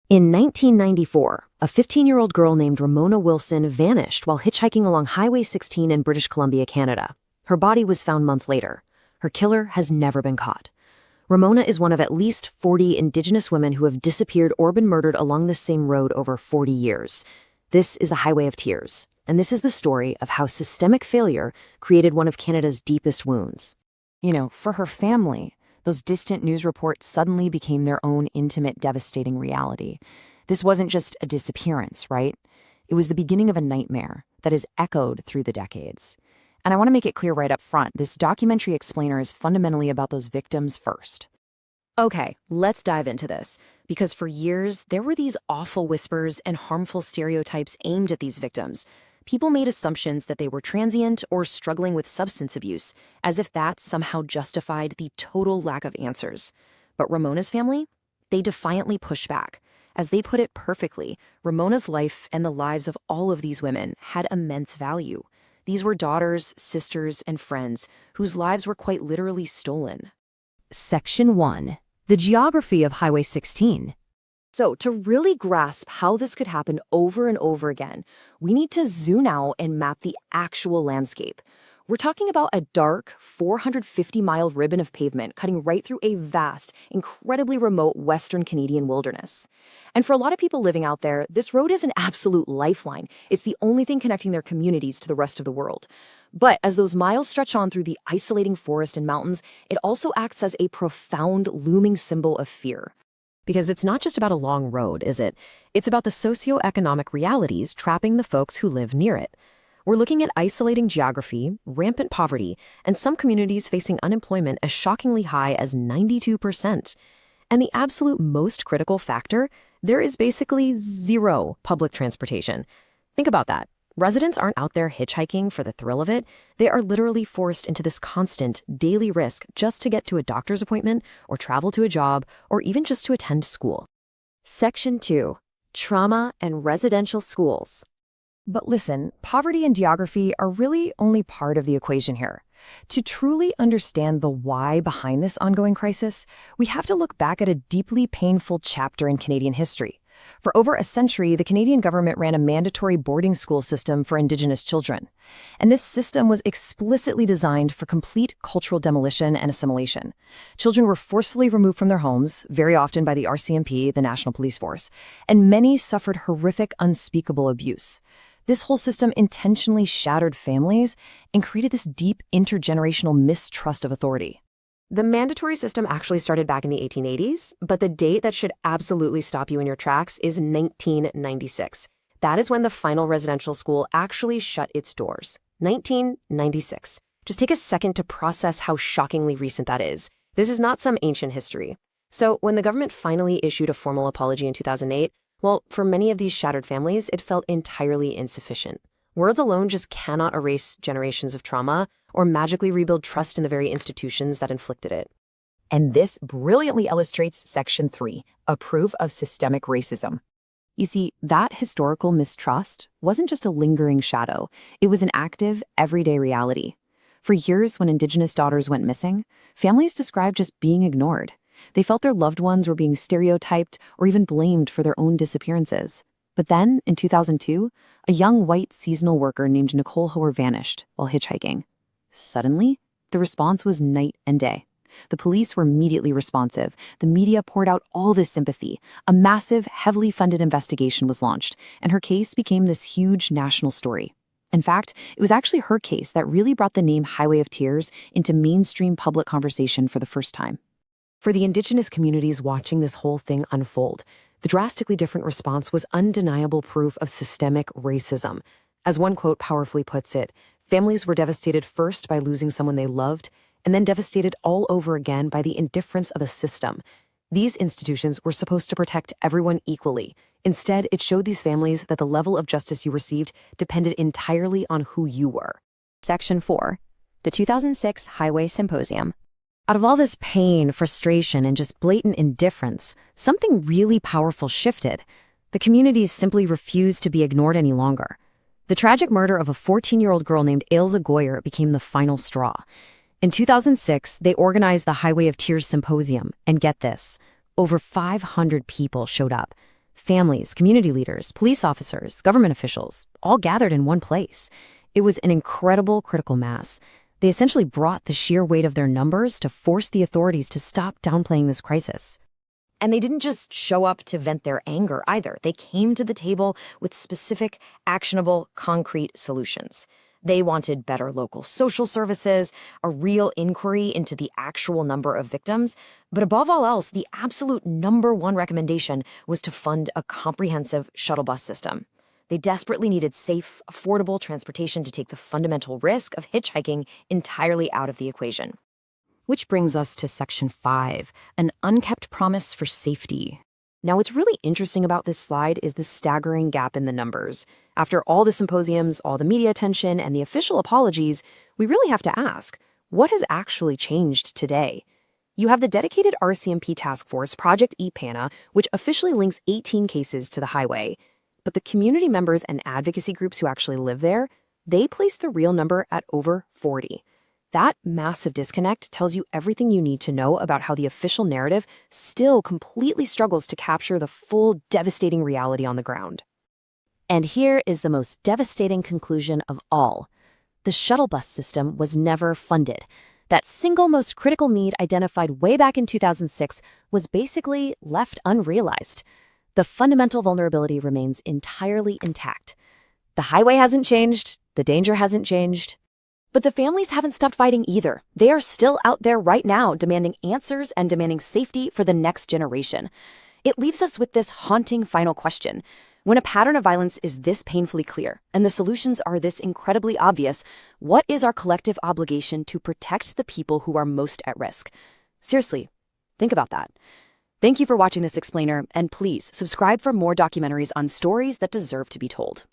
In 1994, a 15-year-old girl named Ramona Wilson vanished while hitchhiking along Highway 16 in British Columbia, Canada. Her body was found months later. Her killer has never been caught. Ramona is one of at least 40 Indigenous women who have disappeared or been murdered along this same road over 40 years. This is the Highway of Tears, and this is the story of how systemic failure created one of Canada's deepest wounds. For her family, those distant news reports suddenly became their own intimate, devastating reality. This wasn't just a disappearance, right? It was the beginning of a nightmare that has echoed through the decades. And I want to make it clear right up front, this documentary explainer is fundamentally about those victims first. Okay, let's dive into this, because for years, there were these awful whispers and harmful stereotypes aimed at these victims. People made assumptions that they were transient or struggling with substance abuse, as if that somehow justified the total lack of answers. But Ramona's family? They defiantly pushed back. As they put it perfectly, Ramona's life and the lives of all of these women had immense value. These were daughters, sisters, and friends whose lives were quite literally stolen. Section 1. The geography of Highway 16. So, to really grasp how this could happen over and over again, we need to zoom out and map the actual landscape. We're talking about a dark, 450-mile ribbon of pavement cutting right through a vast, incredibly remote Western Canadian wilderness. And for a lot of people living out there, this road is an absolute lifeline. It's the only thing connecting their communities to the rest of the world. But as those miles stretch on through the isolating forest and mountains, it also acts as a profound, looming symbol of fear. Because it's not just about a long road, is it? It's about the socioeconomic realities trapping the folks who live near it. We're looking at isolating geography, rampant poverty, and some communities facing unemployment as shockingly high as 92%. And the absolute most critical factor, there is basically zero public transportation. Think about that. Residents aren't out there hitchhiking for the thrill of it. They are literally forced into this constant, daily risk just to get to a doctor's appointment or travel to a job or even just to attend school. Section 2. Trauma and residential schools. But listen, poverty and geography are really only part of the equation here. To truly understand the why behind this ongoing crisis, we have to look back at a deeply painful chapter in Canadian history. For over a century, the Canadian government ran a mandatory boarding school system for Indigenous children. And this system was explicitly designed for complete cultural demolition and assimilation. Children were forcefully removed from their homes, very often by the RCMP, the National Police Force, and many suffered horrific, unspeakable abuse. This whole system intentionally shattered families and created this deep intergenerational mistrust of authority. The mandatory system actually started back in the 1880s, but the date that should absolutely stop you in your tracks is 1996. That is when the final residential school actually shut its doors. 1996. Just take a second to process how shockingly recent that is. This is not some ancient history. So when the government finally issued a formal apology in 2008, well, for many of these shattered families, it felt entirely insufficient. Words alone just cannot erase generations of trauma or magically rebuild trust in the very institutions that inflicted it. And this brilliantly illustrates Section 3, a proof of systemic racism. You see, that historical mistrust wasn't just a lingering shadow. It was an active, everyday reality. For years, when Indigenous daughters went missing, families described just being ignored. They felt their loved ones were being stereotyped or even blamed for their own disappearances. But then, in 2002, a young white seasonal worker named Nicole Hoare vanished while hitchhiking. Suddenly, the response was night and day. The police were immediately responsive. The media poured out all this sympathy. A massive, heavily funded investigation was launched, and her case became this huge national story. In fact, it was actually her case that really brought the name Highway of Tears into mainstream public conversation for the first time. For the Indigenous communities watching this whole thing unfold, the drastically different response was undeniable proof of systemic racism. As one quote powerfully puts it, families were devastated first by losing someone they loved, and then devastated all over again by the indifference of a system. These institutions were supposed to protect everyone equally. Instead, it showed these families that the level of justice you received depended entirely on who you were. Section 4. The 2006 Highway Symposium. Out of all this pain, frustration, and just blatant indifference, something really powerful shifted. The communities simply refused to be ignored any longer. The tragic murder of a 14-year-old girl named Ailsa Goyer became the final straw. In 2006, they organized the Highway of Tears Symposium, and get this, over 500 people showed up. Families, community leaders, police officers, government officials, all gathered in one place. It was an incredible critical mass. They essentially brought the sheer weight of their numbers to force the authorities to stop downplaying this crisis. And they didn't just show up to vent their anger either. They came to the table with specific, actionable, concrete solutions. They wanted better local social services, a real inquiry into the actual number of victims, but above all else, the absolute number one recommendation was to fund a comprehensive shuttle bus system. They desperately needed safe, affordable transportation to take the fundamental risk of hitchhiking entirely out of the equation. Which brings us to Section 5, an unkept promise for safety. Now, what's really interesting about this slide is the staggering gap in the numbers. After all the symposiums, all the media attention, and the official apologies, we really have to ask, what has actually changed today? You have the dedicated RCMP task force, Project EPANA, which officially links 18 cases to the highway. But the community members and advocacy groups who actually live there, they place the real number at over 40. That massive disconnect tells you everything you need to know about how the official narrative still completely struggles to capture the full devastating reality on the ground. And here is the most devastating conclusion of all. The shuttle bus system was never funded. That single most critical need identified way back in 2006 was basically left unrealized. The fundamental vulnerability remains entirely intact. The highway hasn't changed, the danger hasn't changed. But the families haven't stopped fighting either. They are still out there right now demanding answers and demanding safety for the next generation. It leaves us with this haunting final question. When a pattern of violence is this painfully clear and the solutions are this incredibly obvious, what is our collective obligation to protect the people who are most at risk? Seriously, think about that. Thank you for watching this explainer, and please subscribe for more documentaries on stories that deserve to be told.